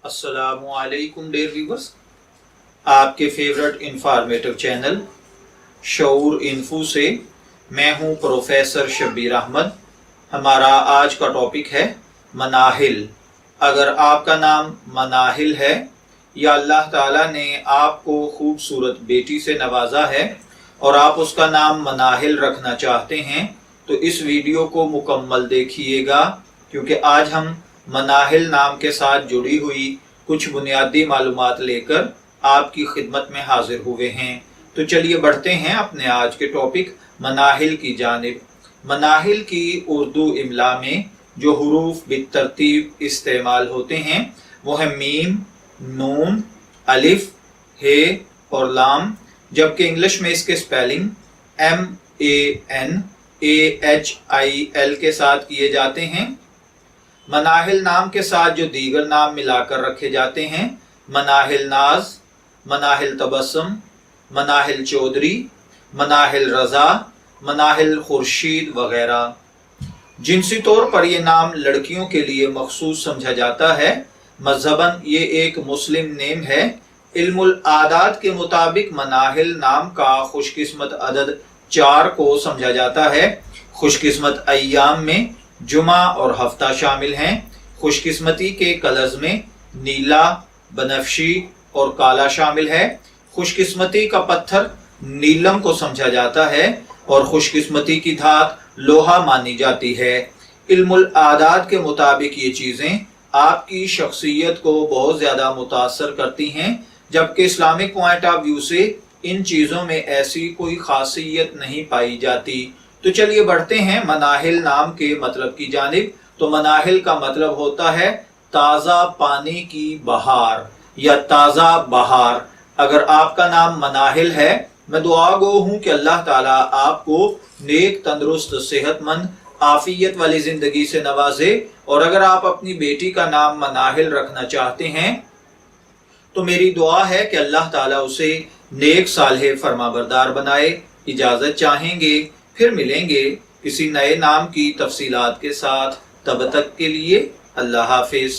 السلام علیکم dear viewers, آپ کے فیورٹ انفارمیٹو چینل شعور انفو سے میں ہوں پروفیسر شبیر احمد۔ ہمارا آج کا ٹاپک ہے مناہل۔ اگر آپ کا نام مناہل ہے یا اللہ تعالیٰ نے آپ کو خوبصورت بیٹی سے نوازا ہے اور آپ اس کا نام مناہل رکھنا چاہتے ہیں تو اس ویڈیو کو مکمل دیکھیے گا، کیونکہ آج ہم مناہل نام کے ساتھ جڑی ہوئی کچھ بنیادی معلومات لے کر آپ کی خدمت میں حاضر ہوئے ہیں۔ تو چلیے بڑھتے ہیں اپنے آج کے ٹاپک مناہل کی جانب۔ مناہل کی اردو املا میں جو حروف بالترتیب استعمال ہوتے ہیں وہ ہیں میم، نون، الف، ہے اور لام، جبکہ انگلش میں اس کے سپیلنگ MANAHIL کے ساتھ کیے جاتے ہیں۔ مناہل نام کے ساتھ جو دیگر نام ملا کر رکھے جاتے ہیں، مناہل ناز، مناہل تبسم، مناہل چودھری، مناہل رضا، مناہل خورشید وغیرہ۔ جنسی طور پر یہ نام لڑکیوں کے لیے مخصوص سمجھا جاتا ہے۔ مذہباً یہ ایک مسلم نیم ہے۔ علم العادات کے مطابق مناہل نام کا خوش قسمت عدد 4 کو سمجھا جاتا ہے۔ خوش قسمت ایام میں جمعہ اور ہفتہ شامل ہیں۔ خوش قسمتی کے کلرز میں نیلا، بنفشی اور کالا شامل ہے۔ خوش قسمتی کا پتھر نیلم کو سمجھا جاتا ہے اور خوش قسمتی کی دھات لوہا مانی جاتی ہے۔ علم العادات کے مطابق یہ چیزیں آپ کی شخصیت کو بہت زیادہ متاثر کرتی ہیں، جبکہ اسلامک پوائنٹ آف ویو سے ان چیزوں میں ایسی کوئی خاصیت نہیں پائی جاتی۔ تو چلیے بڑھتے ہیں مناہل نام کے مطلب کی جانب۔ تو مناہل کا مطلب ہوتا ہے تازہ پانی کی بہار یا تازہ بہار۔ اگر آپ کا نام مناہل ہے، میں دعا گو ہوں کہ اللہ تعالیٰ آپ کو نیک، تندرست، صحت مند، عافیت والی زندگی سے نوازے، اور اگر آپ اپنی بیٹی کا نام مناہل رکھنا چاہتے ہیں تو میری دعا ہے کہ اللہ تعالیٰ اسے نیک، صالح، فرمانبردار بنائے۔ اجازت چاہیں گے، پھر ملیں گے کسی نئے نام کی تفصیلات کے ساتھ۔ تب تک کے لیے اللہ حافظ۔